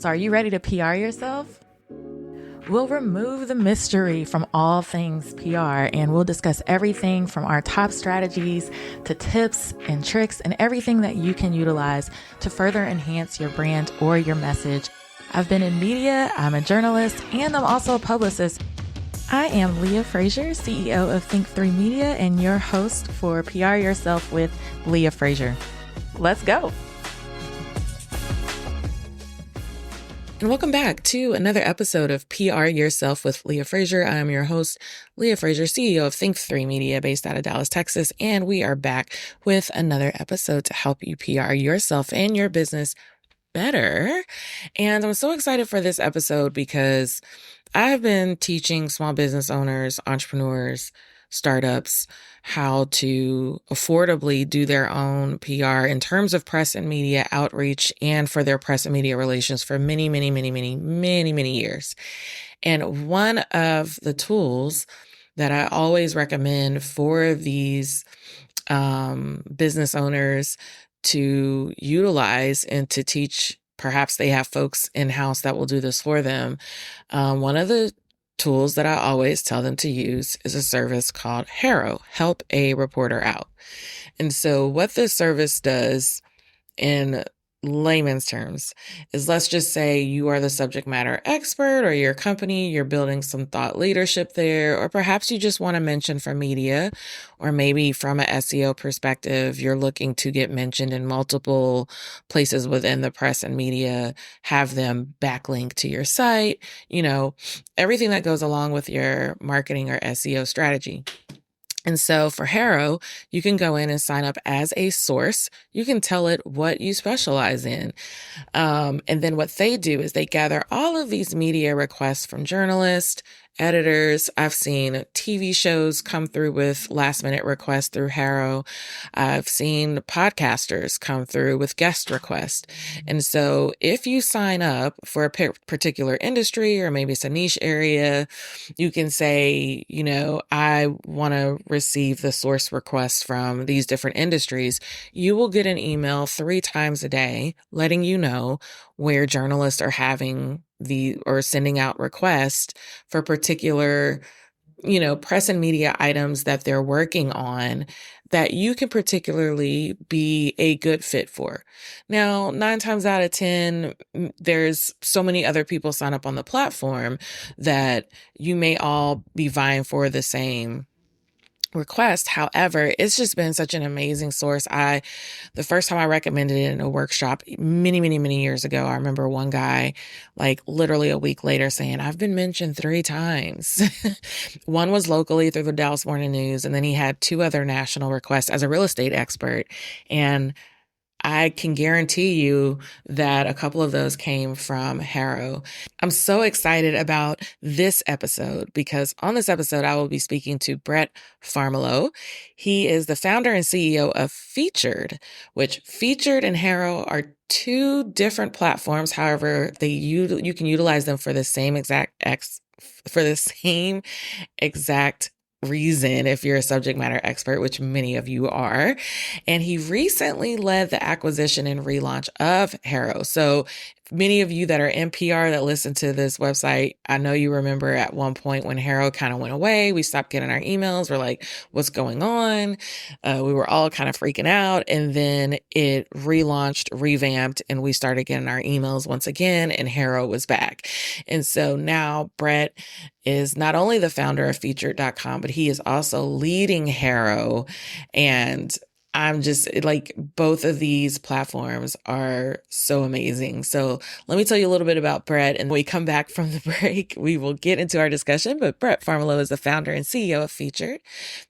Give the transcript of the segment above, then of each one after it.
So are you ready to PR yourself? We'll remove the mystery from all things PR, and we'll discuss everything from our top strategies to tips and tricks and everything that you can utilize to further enhance your brand or your message. I've been in media, I'm a journalist, and I'm also a publicist. I am Leah Frazier, CEO of Think3 Media, and your host for PR Yourself with Leah Frazier. Let's go. And welcome back to another episode of PR Yourself with Leah Frazier. I'm your host, Leah Frazier, CEO of Think3 Media, based out of Dallas, Texas. And we are back with another episode to help you PR yourself and your business better. And I'm so excited for this episode because I've been teaching small business owners, entrepreneurs, startups, how to affordably do their own PR in terms of press and media outreach and for their press and media relations for many years. And one of the tools that I always recommend for these business owners to utilize and to teach, perhaps they have folks in-house that will do this for them. One of the tools that I always tell them to use is a service called HARO, Help a Reporter Out. And so what this service does in layman's terms is, let's just say you are the subject matter expert or your company, you're building some thought leadership there, or perhaps you just want to mention for media, or maybe from an SEO perspective, you're looking to get mentioned in multiple places within the press and media, have them backlink to your site, everything that goes along with your marketing or SEO strategy. And so for HARO, you can go in and sign up as a source. You can tell it what you specialize in. And then what they do is they gather all of these media requests from journalists, editors. I've seen TV shows come through with last minute requests through HARO. I've seen podcasters come through with guest requests. And so if you sign up for a particular industry, or maybe it's a niche area, you can say, I want to receive the source requests from these different industries. You will get an email 3 times a day letting you know where journalists are having or sending out requests for particular, press and media items that they're working on that you can particularly be a good fit for. Now, 9 times out of 10, there's so many other people sign up on the platform that you may all be vying for the same request. However, it's just been such an amazing source. The first time I recommended it in a workshop many years ago, I remember one guy, literally a week later, saying, I've been mentioned 3 times. One was locally through the Dallas Morning News, and then he had 2 other national requests as a real estate expert. And I can guarantee you that a couple of those came from HARO. I'm so excited about this episode because on this episode, I will be speaking to Brett Farmiloe. He is the founder and CEO of Featured, which Featured and HARO are 2 different platforms. However, you can utilize them for the same exact reason if you're a subject matter expert, which many of you are. And he recently led the acquisition and relaunch of HARO. So many of you that are in PR that listen to this website, I know you remember at one point when HARO kind of went away, we stopped getting our emails. We're like, what's going on? We were all kind of freaking out. And then it relaunched, revamped, and we started getting our emails once again, and HARO was back. And so now Brett is not only the founder of Featured.com, but he is also leading HARO. And I'm just both of these platforms are so amazing. So let me tell you a little bit about Brett. And when we come back from the break, we will get into our discussion. But Brett Farmiloe is the founder and CEO of Featured.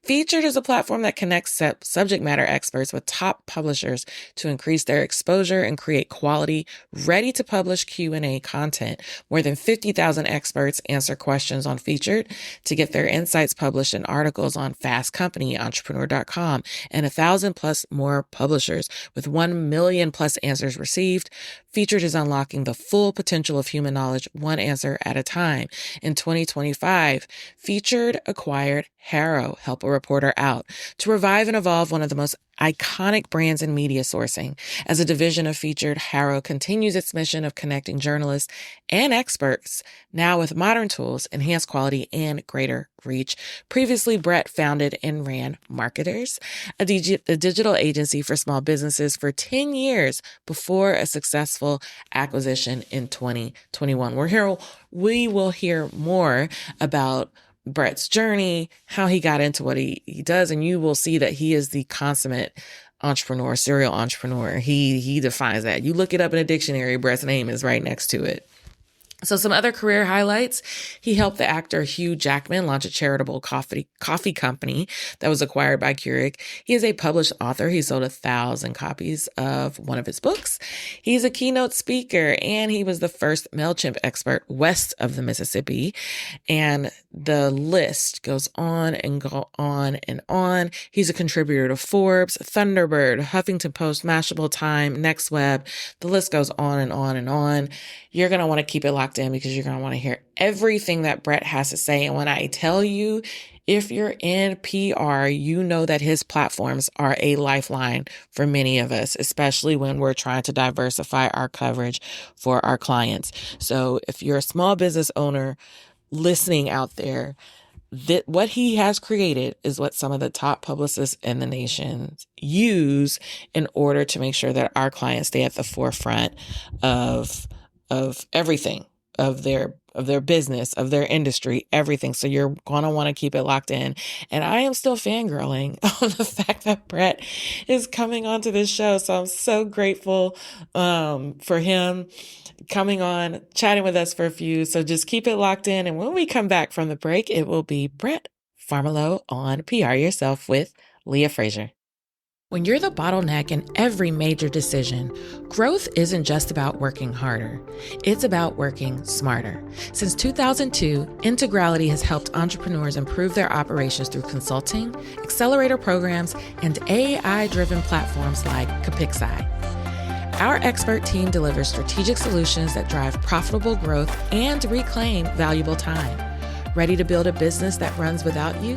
Featured is a platform that connects subject matter experts with top publishers to increase their exposure and create quality, ready to publish Q&A content. More than 50,000 experts answer questions on Featured to get their insights published in articles on Fast Company, Entrepreneur.com, and 1,000 plus more publishers with 1 million plus answers received. Featured is unlocking the full potential of human knowledge, one answer at a time. In 2025, Featured acquired HARO, Help a Reporter Out, to revive and evolve one of the most iconic brands and media sourcing. As a division of Featured, HARO continues its mission of connecting journalists and experts, now with modern tools, enhanced quality, and greater reach. Previously, Brett founded and ran Marketers, a digital agency for small businesses for 10 years before a successful acquisition in 2021. We will hear more about Brett's journey, how he got into what he does, and you will see that he is the consummate entrepreneur, serial entrepreneur. He defines that. You look it up in a dictionary, Brett's name is right next to it. So some other career highlights. He helped the actor Hugh Jackman launch a charitable coffee company that was acquired by Keurig. He is a published author. He sold 1,000 copies of one of his books. He's a keynote speaker, and he was the first MailChimp expert west of the Mississippi. And the list goes on and go on and on. He's a contributor to Forbes, Thunderbird, Huffington Post, Mashable, Time, NextWeb. The list goes on and on and on. You're going to want to keep it locked in because you're going to want to hear everything that Brett has to say. And when I tell you, if you're in PR, you know that his platforms are a lifeline for many of us, especially when we're trying to diversify our coverage for our clients. So if you're a small business owner listening out there, what he has created is what some of the top publicists in the nation use in order to make sure that our clients stay at the forefront of everything, of their business, of their industry, everything. So you're going to want to keep it locked in. And I am still fangirling on the fact that Brett is coming onto this show. So I'm so grateful for him coming on, chatting with us for a few. So just keep it locked in. And when we come back from the break, it will be Brett Farmiloe on PR Yourself with Leah Frazier. When you're the bottleneck in every major decision, growth isn't just about working harder. It's about working smarter. Since 2002, Integrality has helped entrepreneurs improve their operations through consulting, accelerator programs, and AI-driven platforms like Capixi. Our expert team delivers strategic solutions that drive profitable growth and reclaim valuable time. Ready to build a business that runs without you?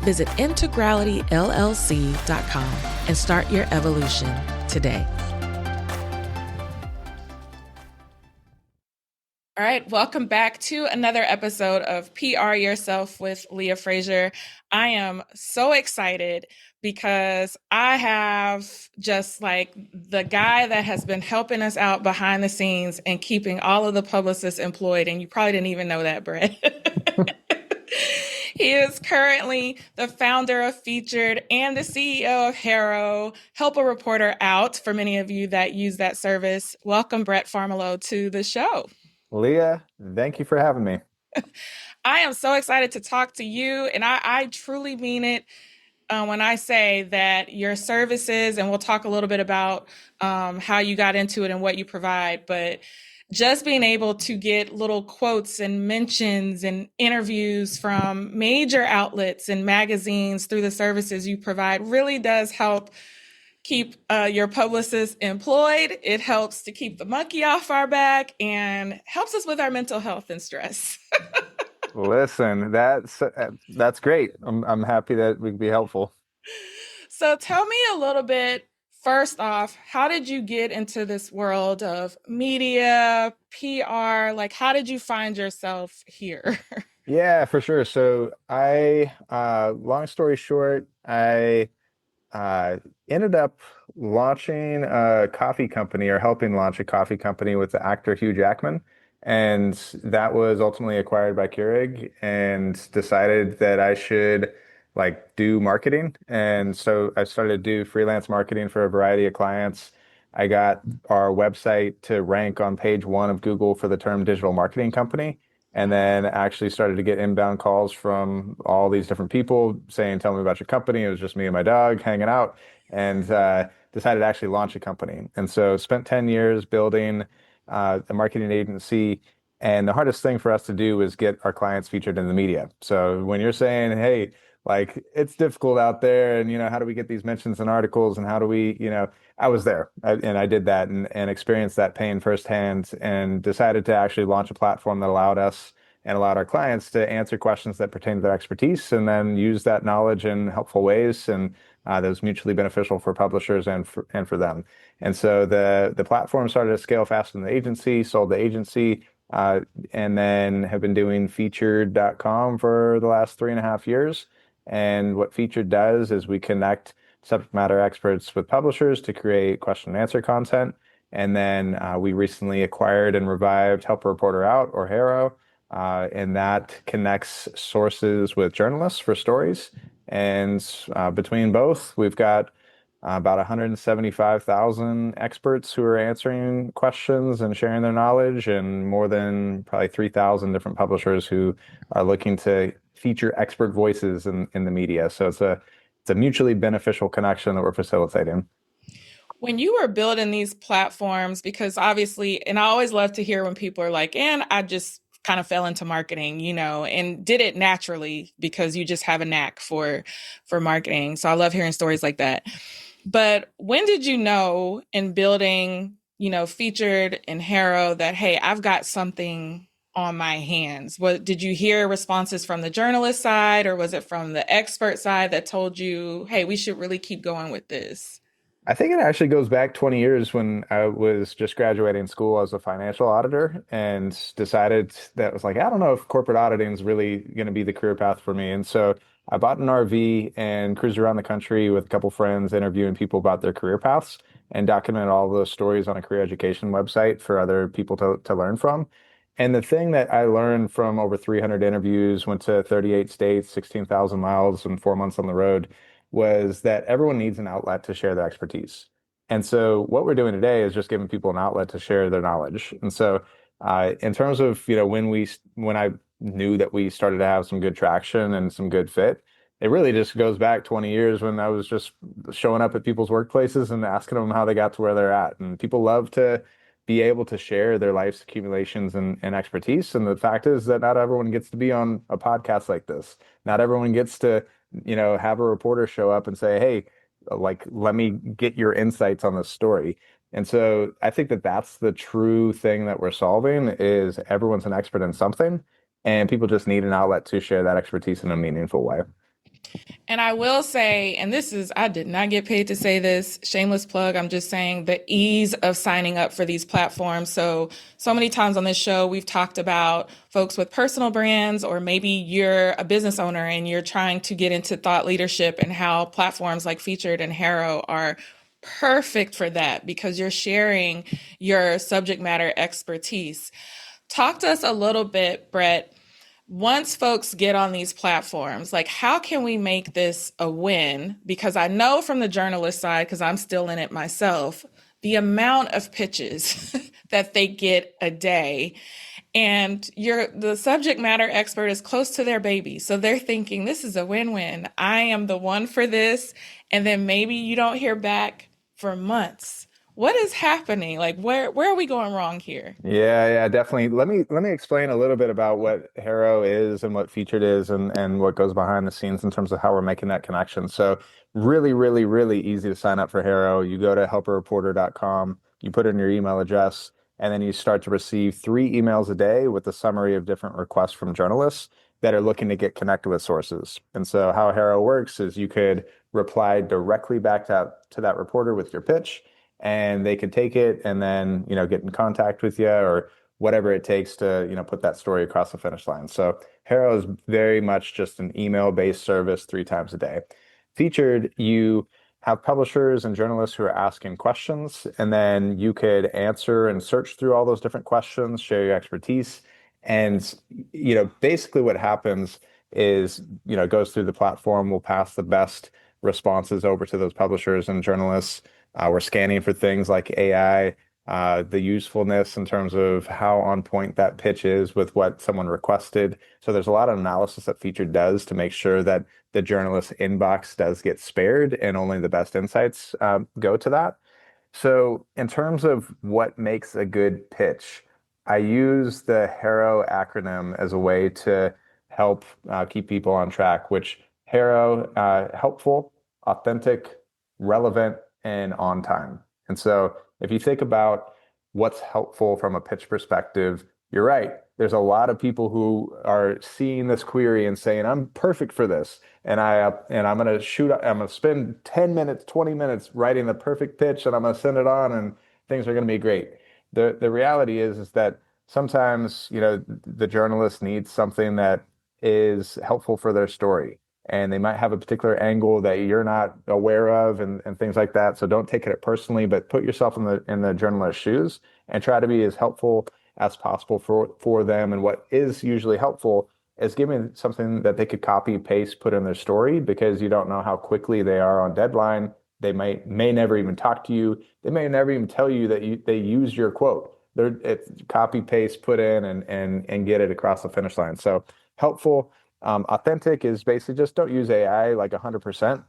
Visit integralityllc.com and start your evolution today. All right, welcome back to another episode of PR Yourself with Leah Frazier. I am so excited because I have just like the guy that has been helping us out behind the scenes and keeping all of the publicists employed. And you probably didn't even know that, Brett. He is currently the founder of Featured and the CEO of HARO. Help a reporter out for many of you that use that service. Welcome, Brett Farmiloe, to the show. Leah, thank you for having me. I am so excited to talk to you, and I truly mean it when I say that your services, and we'll talk a little bit about how you got into it and what you provide, but just being able to get little quotes and mentions and interviews from major outlets and magazines through the services you provide really does help keep your publicists employed. It helps to keep the monkey off our back and helps us with our mental health and stress. Listen, that's great. I'm happy that we can be helpful. So tell me a little bit. First off, how did you get into this world of media, PR? Like, how did you find yourself here? Yeah, for sure. So long story short, I ended up launching a coffee company or helping launch a coffee company with the actor Hugh Jackman. And that was ultimately acquired by Keurig and decided that I should like do marketing. And so I started to do freelance marketing for a variety of clients. I got our website to rank on page one of Google for the term digital marketing company. And then actually started to get inbound calls from all these different people saying, tell me about your company. It was just me and my dog hanging out, and decided to actually launch a company. And so spent 10 years building a marketing agency. And the hardest thing for us to do is get our clients featured in the media. So when you're saying, hey, like it's difficult out there, and how do we get these mentions in articles, and how do we, I was there, and I did that and experienced that pain firsthand, and decided to actually launch a platform that allowed us and allowed our clients to answer questions that pertain to their expertise, and then use that knowledge in helpful ways. And that was mutually beneficial for publishers and for them. And so the platform started to scale faster than the agency, sold the agency, uh, and then have been doing featured.com for the last 3.5 years. And what Featured does is we connect subject matter experts with publishers to create question and answer content. And then we recently acquired and revived Help a Reporter Out, or HARO, and that connects sources with journalists for stories. And between both, we've got about 175,000 experts who are answering questions and sharing their knowledge, and more than probably 3,000 different publishers who are looking to feature expert voices in the media. So it's a mutually beneficial connection that we're facilitating. When you were building these platforms, because obviously, and I always love to hear when people are like, and I just kind of fell into marketing, and did it naturally because you just have a knack for marketing. So I love hearing stories like that. But when did you know in building, Featured and HARO that, hey, I've got something on my hands? What did you hear responses from the journalist side, or was it from the expert side that told you, hey, we should really keep going with this? I think it actually goes back 20 years when I was just graduating school as a financial auditor and decided that was like, I don't know if corporate auditing is really going to be the career path for me. And so I bought an RV and cruised around the country with a couple friends, interviewing people about their career paths and documented all those stories on a career education website for other people to learn from. And the thing that I learned from over 300 interviews, went to 38 states, 16,000 miles, and 4 months on the road, was that everyone needs an outlet to share their expertise. And so what we're doing today is just giving people an outlet to share their knowledge. And so in terms of, when I knew that we started to have some good traction and some good fit, it really just goes back 20 years when I was just showing up at people's workplaces and asking them how they got to where they're at. And people love to be able to share their life's accumulations and expertise. And the fact is that not everyone gets to be on a podcast like this. Not everyone gets to have a reporter show up and say, hey, like, let me get your insights on this story. And so I think that that's the true thing that we're solving is everyone's an expert in something, and people just need an outlet to share that expertise in a meaningful way. And I will say, and I did not get paid to say this, shameless plug. I'm just saying the ease of signing up for these platforms. So many times on this show, we've talked about folks with personal brands, or maybe you're a business owner and you're trying to get into thought leadership, and how platforms like Featured and HARO are perfect for that because you're sharing your subject matter expertise. Talk to us a little bit, Brett, once folks get on these platforms, like, how can we make this a win? Because I know from the journalist side, because I'm still in it myself, the amount of pitches that they get a day. And the subject matter expert is close to their baby. So they're thinking, this is a win-win. I am the one for this. And then maybe you don't hear back for months. What is happening? Like, where are we going wrong here? Yeah, definitely. Let me explain a little bit about what HARO is and what Featured is, and what goes behind the scenes in terms of how we're making that connection. So really, really, really easy to sign up for HARO. You go to helpareporter.com, you put in your email address, and then you start to receive 3 emails a day with a summary of different requests from journalists that are looking to get connected with sources. And so how HARO works is you could reply directly back to that reporter with your pitch, and they could take it and then get in contact with you, or whatever it takes to put that story across the finish line. So HARO is very much just an email-based service 3 times a day. Featured, you have publishers and journalists who are asking questions, and then you could answer and search through all those different questions, share your expertise. And basically what happens is it goes through the platform. We'll pass the best responses over to those publishers and journalists. We're scanning for things like AI, the usefulness in terms of how on point that pitch is with what someone requested. So there's a lot of analysis that Featured does to make sure that the journalist inbox does get spared and only the best insights go to that. So in terms of what makes a good pitch, I use the HARO acronym as a way to help keep people on track, which HARO, helpful, authentic, relevant, and on time. And so if you think about what's helpful from a pitch perspective, you're right. there's a lot of people who are seeing this query and saying, I'm perfect for this. And I'm gonna I'm gonna spend 10 minutes, 20 minutes writing the perfect pitch and I'm gonna send it on and things are gonna be great. The reality is that sometimes, the journalist needs something that is helpful for their story. And they might have a particular angle that you're not aware of and things like that. So don't take it personally, but put yourself in the journalist's shoes and try to be as helpful as possible for them. And what is usually helpful is giving something that they could copy, paste, put in their story because you don't know how quickly they are on deadline. They may never even talk to you. They may never even tell you that they use your quote. It's copy, paste, put in and get it across the finish line. So helpful. Authentic is basically just don't use AI like 100%.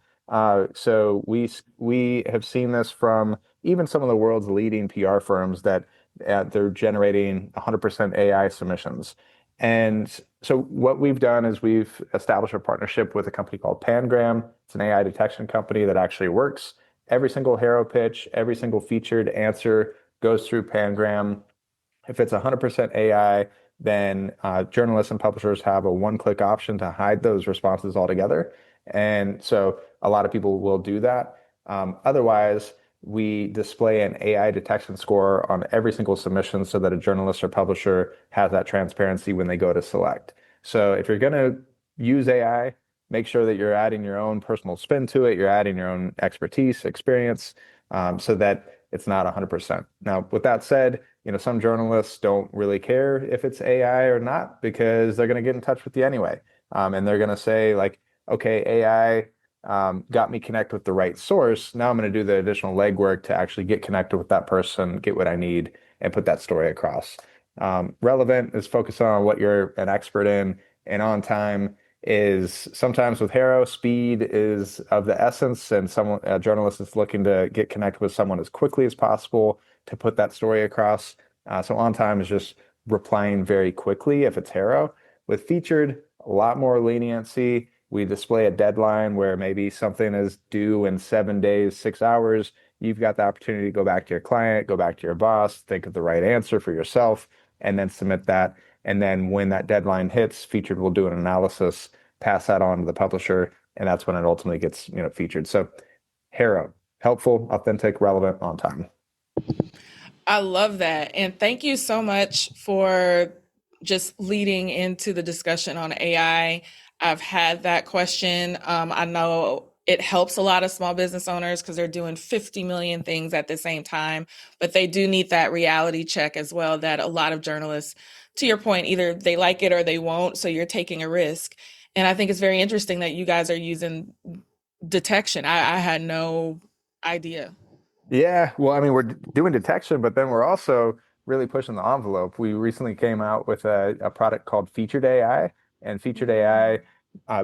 So we have seen this from even some of the world's leading PR firms that they're generating 100% AI submissions. And so what we've done is we've established a partnership with a company called Pangram. It's an AI detection company that actually works. Every single HARO pitch, every single featured answer goes through Pangram. If it's 100% AI, then journalists and publishers have a one-click option to hide those responses altogether. And so a lot of people will do that. Otherwise, we display an AI detection score on every single submission so that a journalist or publisher has that transparency when they go to select. So if you're going to use AI, make sure that you're adding your own personal spin to it, you're adding your own expertise, experience, so that it's not 100%. Now, with that said, some journalists don't really care if it's AI or not because they're going to get in touch with you anyway. And they're going to say like, okay, AI got me connect with the right source. Now I'm going to do the additional legwork to actually get connected with that person, get what I need, and put that story across. Relevant is focused on what you're an expert in, and on time is sometimes with HARO, speed is of the essence, and a journalist is looking to get connected with someone as quickly as possible to put that story across. So on time is just replying very quickly if it's HARO. With featured, a lot more leniency. We display a deadline where maybe something is due in 7 days, 6 hours. You've got the opportunity to go back to your client, go back to your boss, think of the right answer for yourself, and then submit that. And then when that deadline hits, featured will do an analysis, pass that on to the publisher, and that's when it ultimately gets, featured. So HARO, helpful, authentic, relevant, on time. I love that. And thank you so much for just leading into the discussion on AI. I've had that question. I know it helps a lot of small business owners because they're doing 50 million things at the same time, but they do need that reality check as well that a lot of journalists, to your point, either they like it or they won't. So you're taking a risk. And I think it's very interesting that you guys are using detection. I had no idea. Yeah, well, I mean, we're doing detection, but then we're also really pushing the envelope. We recently came out with a product called Featured AI, and Featured AI,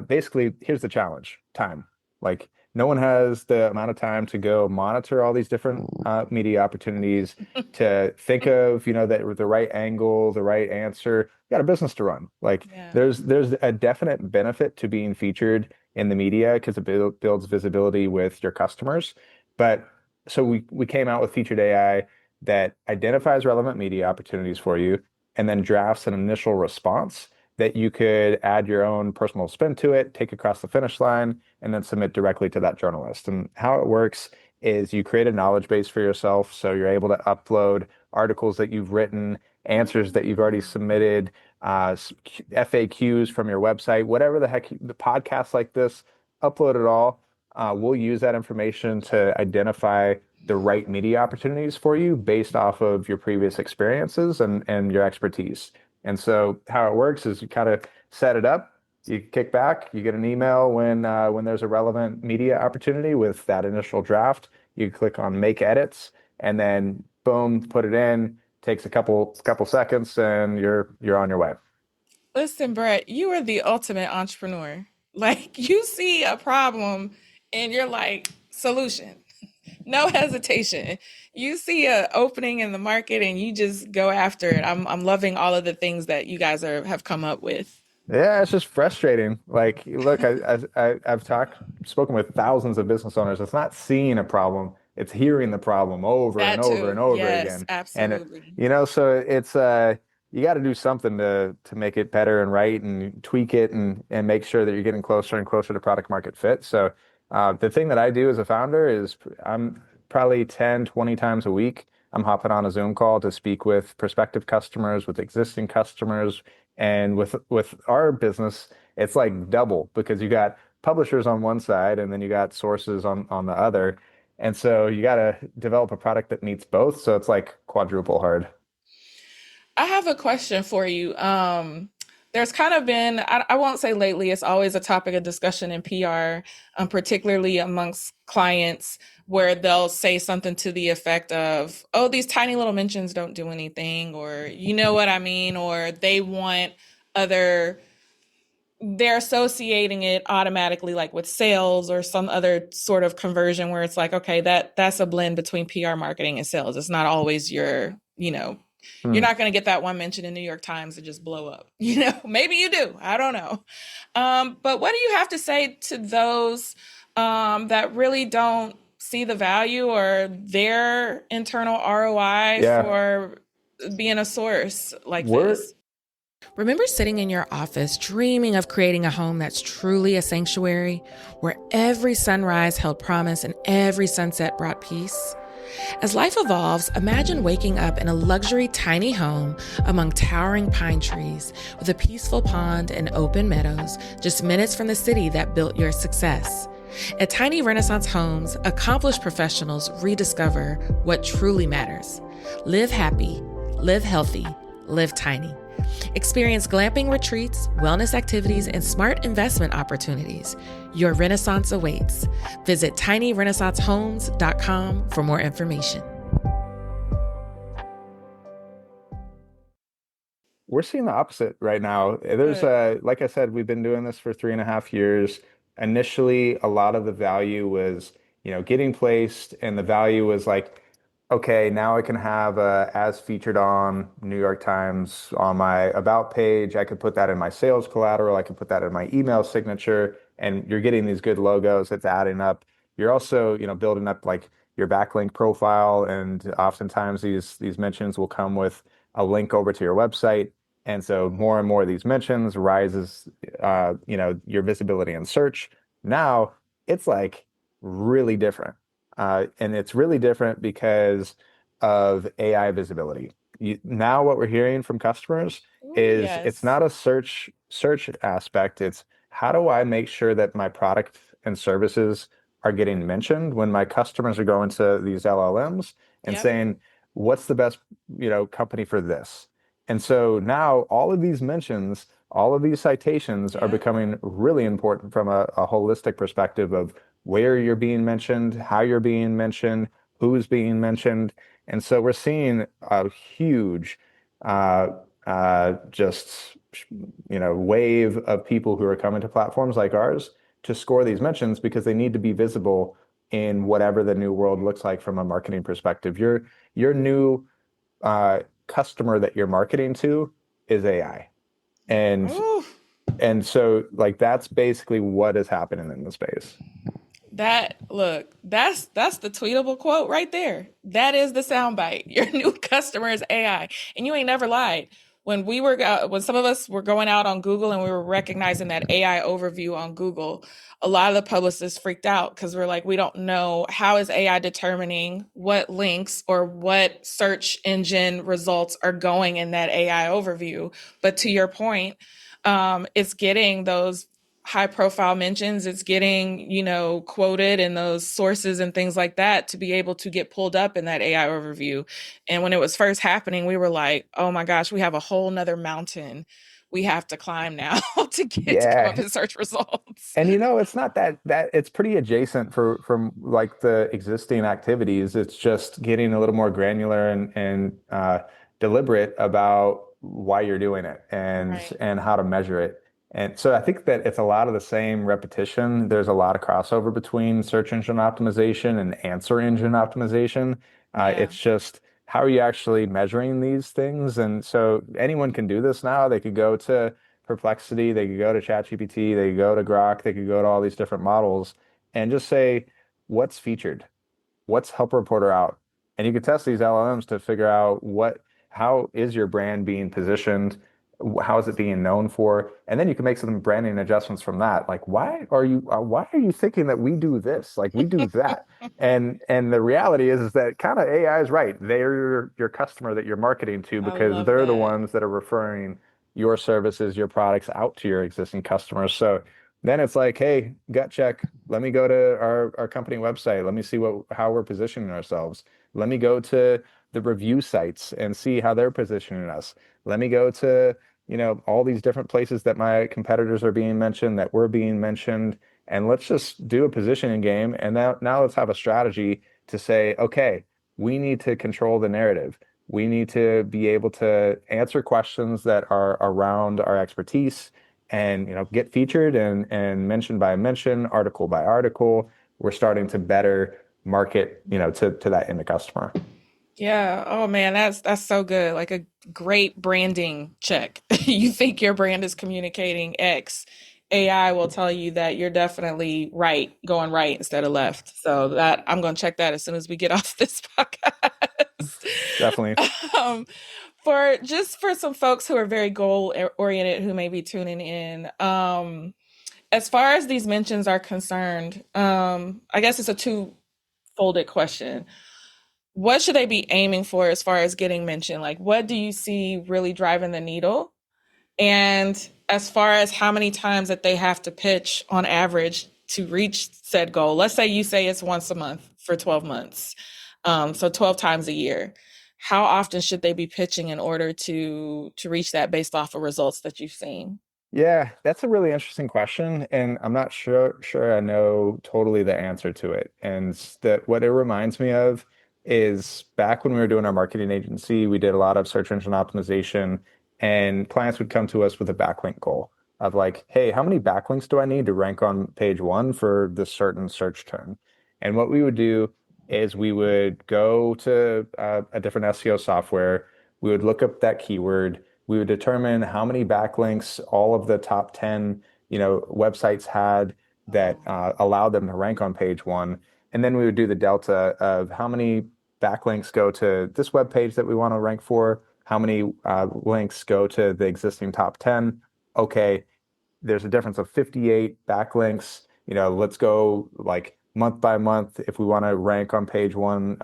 basically, here's the challenge: time. Like, no one has the amount of time to go monitor all these different media opportunities, to think of, the right angle, the right answer. You got a business to run. Like, Yeah. there's a definite benefit to being featured in the media because it builds visibility with your customers, but so we came out with featured AI that identifies relevant media opportunities for you and then drafts an initial response that you could add your own personal spin to it, take across the finish line, and then submit directly to that journalist. And how it works is you create a knowledge base for yourself. So you're able to upload articles that you've written, answers that you've already submitted, FAQs from your website, whatever the heck, the podcasts like this, upload it all. We'll use that information to identify the right media opportunities for you based off of your previous experiences and your expertise. And so how it works is you kind of set it up, you kick back, you get an email when there's a relevant media opportunity with that initial draft. You click on make edits, and then boom, put it in. Takes a couple seconds, and you're on your way. Listen, Brett, you are the ultimate entrepreneur. Like, you see a problem and you're like, solution, no hesitation. You see a opening in the market and you just go after it. I'm loving all of the things that you guys have come up with. Yeah, it's just frustrating. Like, look, I've spoken with thousands of business owners. It's not seeing a problem; it's hearing the problem over and That over too. and over Yes, again. And absolutely. so it's you got to do something to make it better and right and tweak it and make sure that you're getting closer and closer to product market fit. So the thing that I do as a founder is I'm probably 10, 20 times a week. I'm hopping on a Zoom call to speak with prospective customers, with existing customers, and with our business, it's like double because you got publishers on one side and then you got sources on the other. And so you got to develop a product that meets both. So it's like quadruple hard. I have a question for you. There's kind of been, I won't say lately, it's always a topic of discussion in PR, particularly amongst clients, where they'll say something to the effect of, oh, these tiny little mentions don't do anything, or you know what I mean, or they want other they're associating it automatically like with sales or some other sort of conversion where it's like, okay, that's a blend between PR marketing and sales. It's not always you're Hmm. not going to get that one mention in New York Times and just blow up. Maybe you do. I don't know. But what do you have to say to those that really don't see the value or their internal ROI Yeah. for being a source like We're this? Remember sitting in your office dreaming of creating a home that's truly a sanctuary, where every sunrise held promise and every sunset brought peace? As life evolves, imagine waking up in a luxury tiny home among towering pine trees with a peaceful pond and open meadows, just minutes from the city that built your success. At Tiny Renaissance Homes, accomplished professionals rediscover what truly matters. Live happy, live healthy, live tiny. Experience glamping retreats, wellness activities, and smart investment opportunities. Your renaissance awaits. Visit tinyrenaissancehomes.com for more information. we're seeing the opposite right now. There's Good. like I said, we've been doing this for 3.5 years. Initially, a lot of the value was, getting placed, and the value was like, okay, now I can have as featured on New York Times on my about page. I could put that in my sales collateral. I could put that in my email signature, and you're getting these good logos. It's adding up. You're also, building up like your backlink profile, and oftentimes these mentions will come with a link over to your website. And so more and more of these mentions rises, your visibility in search. Now it's like really different. And it's really different because of AI visibility. Now what we're hearing from customers Ooh, is it's yes. not a search aspect. It's how do I make sure that my product and services are getting mentioned when my customers are going to these LLMs and Yep. saying, what's the best, company for this? And so now all of these mentions, all of these citations are Yep. becoming really important from a holistic perspective of where you're being mentioned, how you're being mentioned, who's being mentioned. And so we're seeing a huge uh, just wave of people who are coming to platforms like ours to score these mentions because they need to be visible in whatever the new world looks like from a marketing perspective. Your new customer that you're marketing to is AI. And Ooh, and so like that's basically what is happening in the space. that's the tweetable quote right there. That is the soundbite. Your new customer is AI, and you ain't never lied. When some of us were going out on Google and we were recognizing that AI overview on Google, a lot of the publicists freaked out because we're like, we don't know how is AI determining what links or what search engine results are going in that AI overview. But to your point, it's getting those high profile mentions, it's getting quoted in those sources and things like that to be able to get pulled up in that AI overview. And when it was first happening, we were like, oh my gosh, we have a whole nother mountain we have to climb now to get to come up Yeah. in search results. And it's not that it's pretty adjacent from like the existing activities. It's just getting a little more granular and deliberate about why you're doing it Right. and how to measure it. And so I think that it's a lot of the same repetition. There's a lot of crossover between search engine optimization and answer engine optimization. Yeah. It's just how are you actually measuring these things? And so anyone can do this now. They could go to Perplexity, they could go to ChatGPT, they could go to Grok, they could go to all these different models and just say, what's featured? What's help reporter out? And you could test these LLMs to figure out how is your brand being positioned? How is it being known for? And then you can make some branding adjustments from that. Like, why are you thinking that we do this? Like we do that. And the reality is that kind of AI is right. They're your customer that you're marketing to I because love they're the that. ones that are referring your services, your products out to your existing customers. So then it's like, hey, gut check. Let me go to our company website. Let me see how we're positioning ourselves. Let me go to the review sites and see how they're positioning us. Let me go to, all these different places that my competitors are being mentioned, that we're being mentioned, and let's just do a positioning game. And now let's have a strategy to say, okay, we need to control the narrative. We need to be able to answer questions that are around our expertise and get featured and mention by mention, article by article. We're starting to better market, to that end customer. Yeah. Oh man, that's so good. Like a great branding check. You think your brand is communicating X. AI will tell you that you're definitely right, going right instead of left. So that I'm going to check that as soon as we get off this podcast. Definitely. um, for some folks who are very goal oriented who may be tuning in, as far as these mentions are concerned, I guess it's a two-folded question. What should they be aiming for as far as getting mentioned? Like, what do you see really driving the needle? And as far as how many times that they have to pitch on average to reach said goal, let's say you say it's once a month for 12 months. So 12 times a year. How often should they be pitching in order to reach that based off of results that you've seen? Yeah, that's a really interesting question, and I'm not sure I know totally the answer to it. And that what it reminds me of is back when we were doing our marketing agency, we did a lot of search engine optimization, and clients would come to us with a backlink goal of like, hey, how many backlinks do I need to rank on page one for this certain search term? And what we would do is we would go to a different SEO software, we would look up that keyword, we would determine how many backlinks all of the top 10, websites had that allowed them to rank on page one. And then we would do the delta of how many backlinks go to this web page that we want to rank for, how many links go to the existing top 10. Okay, there's a difference of 58 backlinks. Let's go like month by month. If we want to rank on page one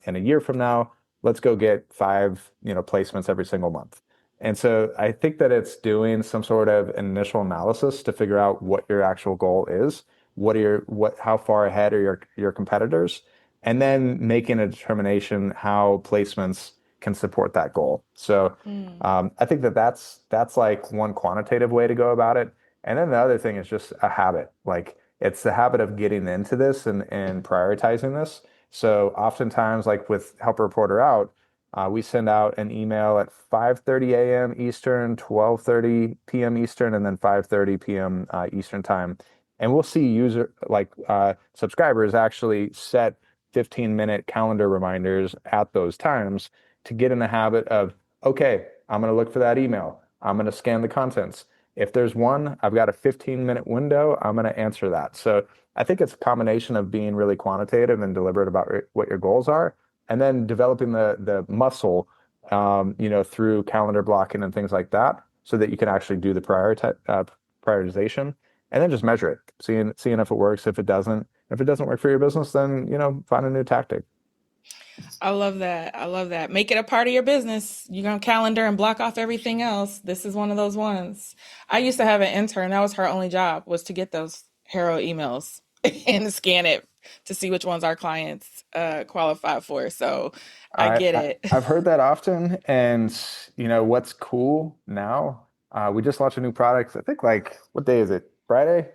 in a year from now, let's go get five, placements every single month. And so I think that it's doing some sort of initial analysis to figure out what your actual goal is, how far ahead are your competitors, and then making a determination how placements can support that goal. So Mm. I think that that's like one quantitative way to go about it. And then the other thing is just a habit. Like it's the habit of getting into this and prioritizing this. So oftentimes, like with Help a Reporter Out, we send out an email at 5:30 a.m. Eastern, 12:30 p.m. Eastern, and then 5:30 p.m. Eastern time. And we'll see subscribers actually set 15-minute calendar reminders at those times to get in the habit of, okay, I'm going to look for that email. I'm going to scan the contents. If there's one, I've got a 15-minute window, I'm going to answer that. So I think it's a combination of being really quantitative and deliberate about what your goals are, and then developing the muscle, through calendar blocking and things like that, so that you can actually do the prioritization, and then just measure it, seeing if it works. If it doesn't work for your business, then find a new tactic. I love that. I love that. Make it a part of your business. You can calendar and block off everything else. This is one of those ones. I used to have an intern. That was her only job was to get those HARO emails and scan it to see which ones our clients qualify for. So I I, get I it. I've heard that often, and what's cool now? We just launched a new product. I think like what day is it? Friday?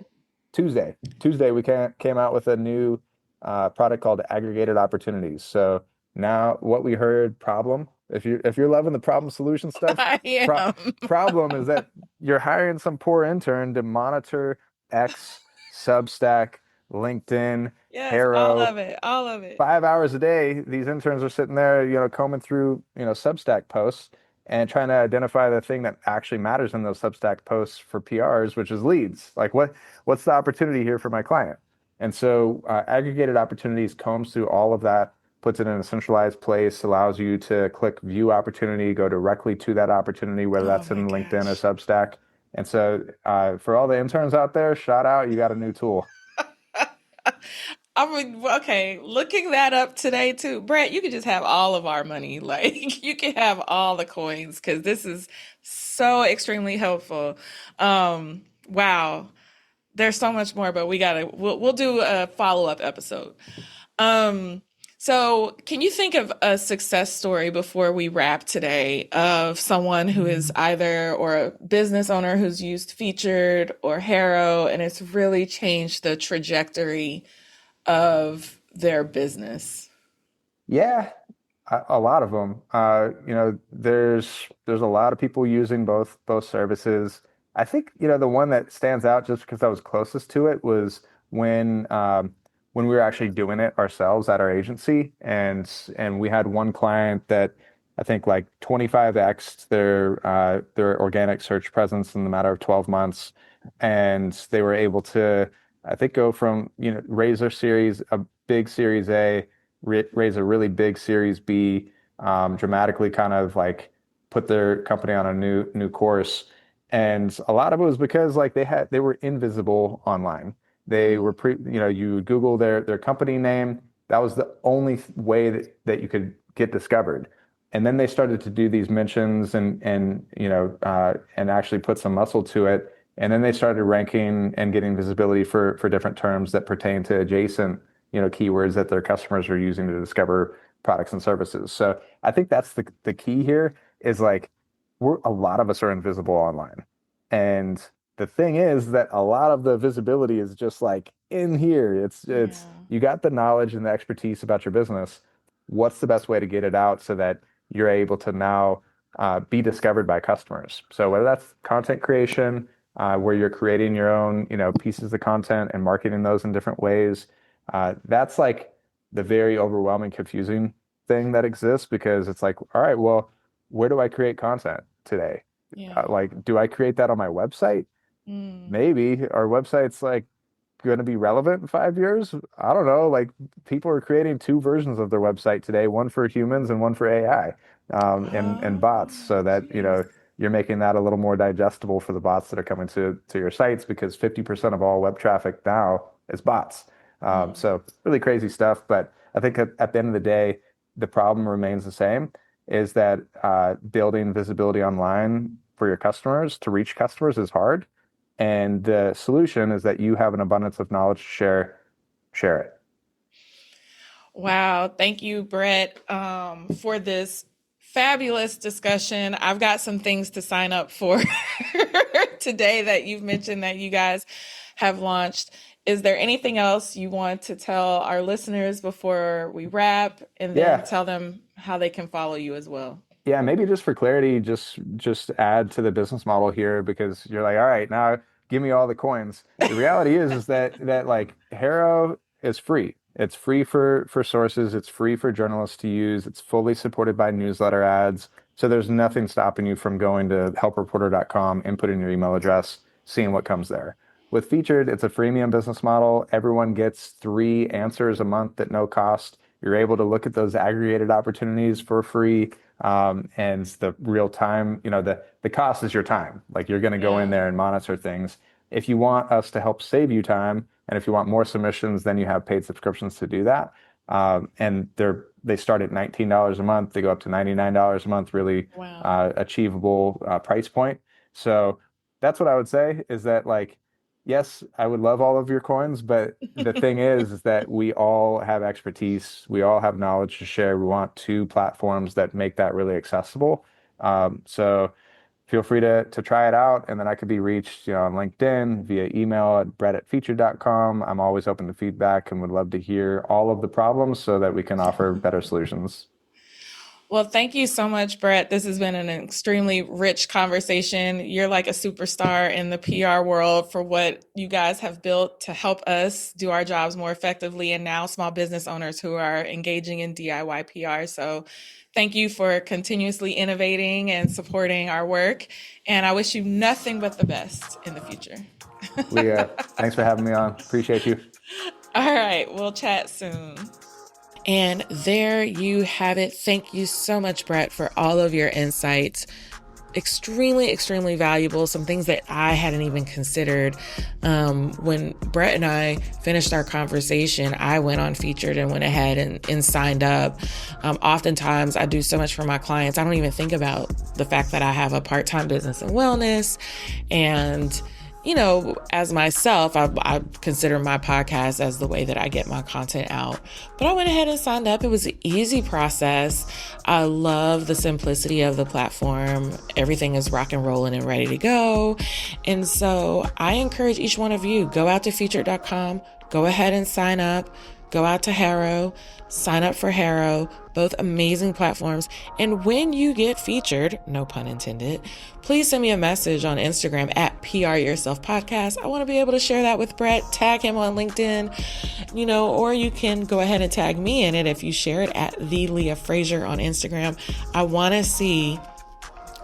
Tuesday. Tuesday we came out with a new product called aggregated opportunities. So now what we heard problem, if you're loving the problem solution stuff, I pro am. problem is that you're hiring some poor intern to monitor X, Substack, LinkedIn, Yes, all HARO. of it. All of it. 5 hours a day, these interns are sitting there, combing through, Substack posts and trying to identify the thing that actually matters in those Substack posts for PRs, which is leads. Like what's the opportunity here for my client? And so aggregated opportunities combs through all of that, puts it in a centralized place, allows you to click view opportunity, go directly to that opportunity, whether Oh that's my in LinkedIn or gosh. Substack. And so, for all the interns out there, shout out, you got a new tool. I mean, okay, looking that up today too. Brett, you could just have all of our money. Like you can have all the coins because this is so extremely helpful. Wow. There's so much more, but we'll do a follow-up episode. Um, so can you think of a success story before we wrap today of someone who is either or a business owner who's used Featured or HARO and it's really changed the trajectory of their business? Yeah, a lot of them. There's a lot of people using both services. I think, the one that stands out just because I was closest to it was when we were actually doing it ourselves at our agency, and we had one client that I think like 25x their organic search presence in the matter of 12 months, and they were able to, I think, go from, raise their series, a big Series A, raise a really big Series B, dramatically kind of like put their company on a new course. And a lot of it was because like they were invisible online. They were you would Google their company name. That was the only way that you could get discovered. And then they started to do these mentions and actually put some muscle to it. And then they started ranking and getting visibility for different terms that pertain to adjacent, keywords that their customers are using to discover products and services. So I think that's the key here is like a lot of us are invisible online. And the thing is that a lot of the visibility is just like in here. It's Yeah. you got the knowledge and the expertise about your business. What's the best way to get it out so that you're able to now be discovered by customers? So whether that's content creation, where you're creating your own, pieces of content and marketing those in different ways, that's like the very overwhelming, confusing thing that exists because it's like, all right, well, where do I create content today? Yeah. Like, do I create that on my website? Mm. Maybe our website's like going to be relevant in 5 years. I don't know. Like people are creating two versions of their website today, one for humans and one for AI, and bots, Oh, so that jeez. you're making that a little more digestible for the bots that are coming to your sites because 50% of all web traffic now is bots. Mm. So really crazy stuff. But I think at the end of the day, the problem remains the same, is that building visibility online for your customers to reach customers is hard. And the solution is that you have an abundance of knowledge to share it. Wow. Thank you, Brett, for this fabulous discussion. I've got some things to sign up for today that you've mentioned that you guys have launched. Is there anything else you want to tell our listeners before we wrap and then Yeah. tell them how they can follow you as well? Yeah, maybe just for clarity, just add to the business model here because you're like, all right, now give me all the coins. The reality is that like HARO is free. It's free for sources, it's free for journalists to use, it's fully supported by newsletter ads. So there's nothing stopping you from going to helpreporter.com, inputting your email address, seeing what comes there. With Featured, it's a freemium business model. Everyone gets 3 answers a month at no cost. You're able to look at those aggregated opportunities for free, and the real time, the cost is your time. Like you're going to go in Yeah. there and monitor things. If you want us to help save you time, and if you want more submissions, then you have paid subscriptions to do that. And they start at $19 a month. They go up to $99 a month, really Wow. achievable price point. So that's what I would say is that like, yes, I would love all of your coins, but the thing is that we all have expertise. We all have knowledge to share. We want two platforms that make that really accessible. So feel free to try it out. And then I could be reached, on LinkedIn, via email at brett@featured.com. I'm always open to feedback and would love to hear all of the problems so that we can offer better solutions. Well, thank you so much, Brett. This has been an extremely rich conversation. You're like a superstar in the PR world for what you guys have built to help us do our jobs more effectively, and now small business owners who are engaging in DIY PR. So, thank you for continuously innovating and supporting our work. And I wish you nothing but the best in the future. Leah, thanks for having me on. Appreciate you. All right, we'll chat soon. And there you have it. Thank you so much, Brett, for all of your insights. Extremely, extremely valuable. Some things that I hadn't even considered. When Brett and I finished our conversation, I went on Featured and went ahead and signed up. Oftentimes I do so much for my clients. I don't even think about the fact that I have a part-time business in wellness. And as myself, I consider my podcast as the way that I get my content out. But I went ahead and signed up. It was an easy process. I love the simplicity of the platform. Everything is rock and rolling and ready to go. And so I encourage each one of you, go out to featured.com, go ahead and sign up. Go out to HARO, sign up for HARO, both amazing platforms. And when you get featured, no pun intended, please send me a message on Instagram at PR Yourself Podcast. I want to be able to share that with Brett, tag him on LinkedIn, or you can go ahead and tag me in it if you share it at the Leah Frazier on Instagram. I want to see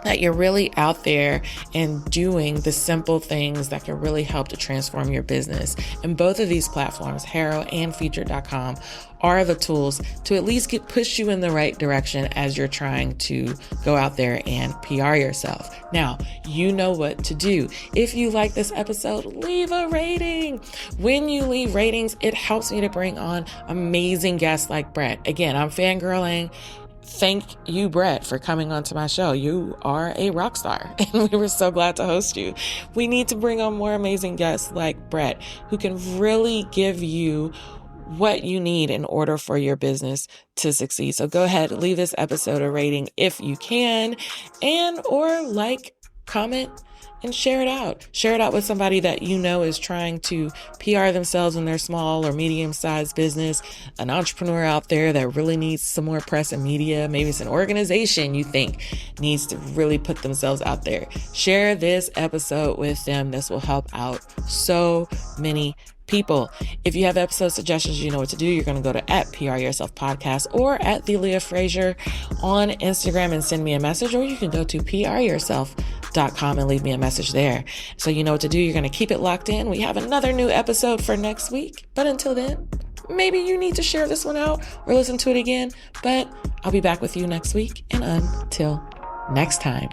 that you're really out there and doing the simple things that can really help to transform your business. And both of these platforms, HARO and Featured.com, are the tools to at least push you in the right direction as you're trying to go out there and PR yourself. Now, you know what to do. If you like this episode, leave a rating. When you leave ratings, it helps me to bring on amazing guests like Brett. Again, I'm fangirling. Thank you, Brett, for coming onto my show. You are a rock star, and we were so glad to host you. We need to bring on more amazing guests like Brett, who can really give you what you need in order for your business to succeed. So go ahead, leave this episode a rating if you can, or comment, and share it out. Share it out with somebody that is trying to PR themselves in their small or medium-sized business, an entrepreneur out there that really needs some more press and media. Maybe it's an organization you think needs to really put themselves out there. Share this episode with them. This will help out so many people. If you have episode suggestions, you know what to do. You're going to go to at PR Yourself Podcast or at the Leah Frazier on Instagram and send me a message, or you can go to pryourself.com and leave me a message there. So you know what to do. You're going to keep it locked in. We have another new episode for next week. But until then, maybe you need to share this one out or listen to it again. But I'll be back with you next week. And until next time.